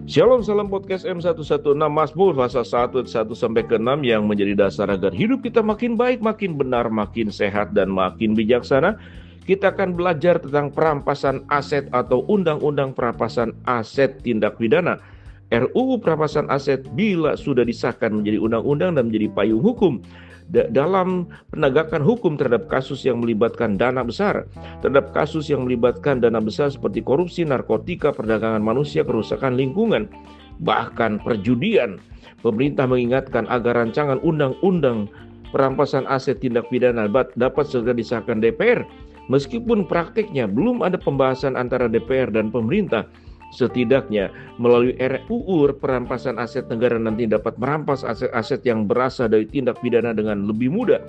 Shalom, salam podcast M116 Mazmur pasal 1 sampai ke 6 yang menjadi dasar agar hidup kita makin baik, makin benar, makin sehat, dan makin bijaksana. Kita akan belajar tentang perampasan aset atau undang-undang perampasan aset tindak pidana. RUU perampasan aset bila sudah disahkan menjadi undang-undang dan menjadi payung hukum dalam penegakan hukum terhadap kasus yang melibatkan dana besar, terhadap kasus yang melibatkan dana besar seperti korupsi, narkotika, perdagangan manusia, kerusakan lingkungan, bahkan perjudian. Pemerintah mengingatkan agar rancangan undang-undang perampasan aset tindak pidana dapat segera disahkan DPR. Meskipun praktiknya belum ada pembahasan antara DPR dan pemerintah, setidaknya melalui RUU perampasan aset negara nanti dapat merampas aset-aset yang berasal dari tindak pidana dengan lebih mudah.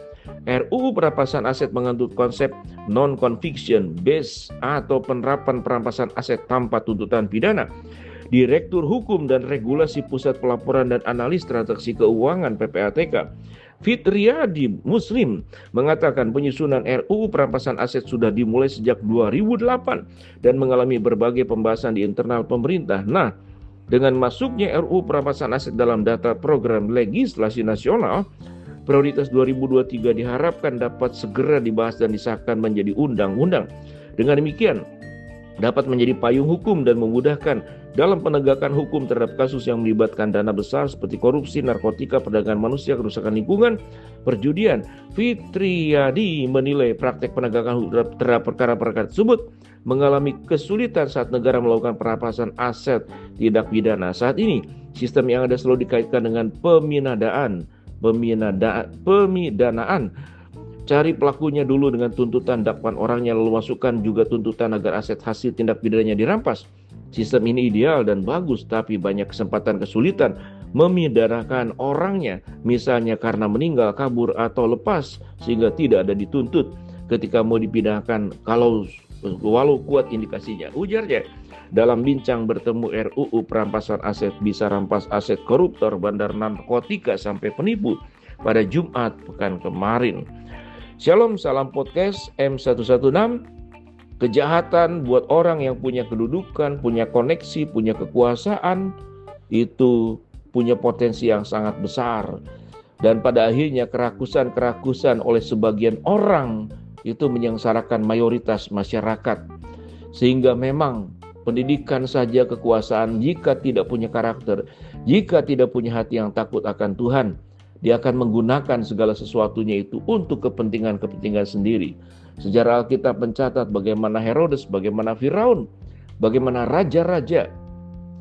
RUU perampasan aset mengandung konsep non-conviction based atau penerapan perampasan aset tanpa tuntutan pidana. Direktur Hukum dan Regulasi Pusat Pelaporan dan Analis Transaksi Keuangan PPATK Fitriadi Muslim mengatakan penyusunan RUU perampasan aset sudah dimulai sejak 2008 dan mengalami berbagai pembahasan di internal pemerintah. Nah, dengan masuknya RUU perampasan aset dalam data program legislasi nasional, prioritas 2023 diharapkan dapat segera dibahas dan disahkan menjadi undang-undang. Dengan demikian, dapat menjadi payung hukum dan memudahkan dalam penegakan hukum terhadap kasus yang melibatkan dana besar seperti korupsi, narkotika, perdagangan manusia, kerusakan lingkungan, perjudian. Fitriadi menilai praktek penegakan hukum terhadap perkara-perkara tersebut mengalami kesulitan saat negara melakukan perampasan aset tindak pidana. Saat ini, sistem yang ada selalu dikaitkan dengan pemidanaan. Cari pelakunya dulu dengan tuntutan dakwaan orangnya, lalu masukkan juga tuntutan agar aset hasil tindak pidananya dirampas. Sistem ini ideal dan bagus, tapi banyak kesempatan kesulitan memidanakan orangnya, misalnya karena meninggal, kabur, atau lepas, sehingga tidak ada dituntut ketika mau dipidanakan walau kuat indikasinya. Ujarnya, dalam bincang bertemu RUU perampasan aset bisa rampas aset koruptor, bandar narkotika, sampai penipu pada Jumat pekan kemarin. Shalom, salam podcast M116. Kejahatan buat orang yang punya kedudukan, punya koneksi, punya kekuasaan, itu punya potensi yang sangat besar. Dan pada akhirnya kerakusan oleh sebagian orang itu menyengsarakan mayoritas masyarakat. Sehingga memang pendidikan saja kekuasaan jika tidak punya karakter, jika tidak punya hati yang takut akan Tuhan, dia akan menggunakan segala sesuatunya itu untuk kepentingan-kepentingan sendiri. Sejarah Alkitab mencatat bagaimana Herodes, bagaimana Firaun, bagaimana raja-raja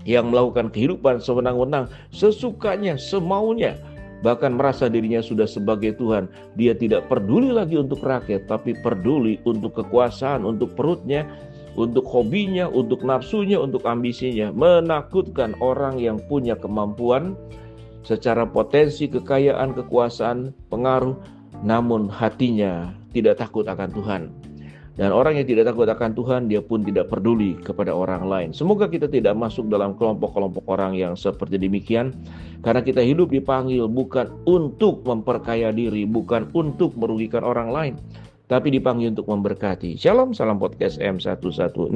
yang melakukan kehidupan sewenang-wenang, sesukanya, semaunya, bahkan merasa dirinya sudah sebagai Tuhan. Dia tidak peduli lagi untuk rakyat, tapi peduli untuk kekuasaan, untuk perutnya, untuk hobinya, untuk nafsunya, untuk ambisinya. Menakutkan orang yang punya kemampuan secara potensi, kekayaan, kekuasaan, pengaruh, namun hatinya tidak takut akan Tuhan. Dan orang yang tidak takut akan Tuhan, dia pun tidak peduli kepada orang lain. Semoga kita tidak masuk dalam kelompok-kelompok orang yang seperti demikian, karena kita hidup dipanggil bukan untuk memperkaya diri, bukan untuk merugikan orang lain, tapi dipanggil untuk memberkati. Shalom, salam podcast M116.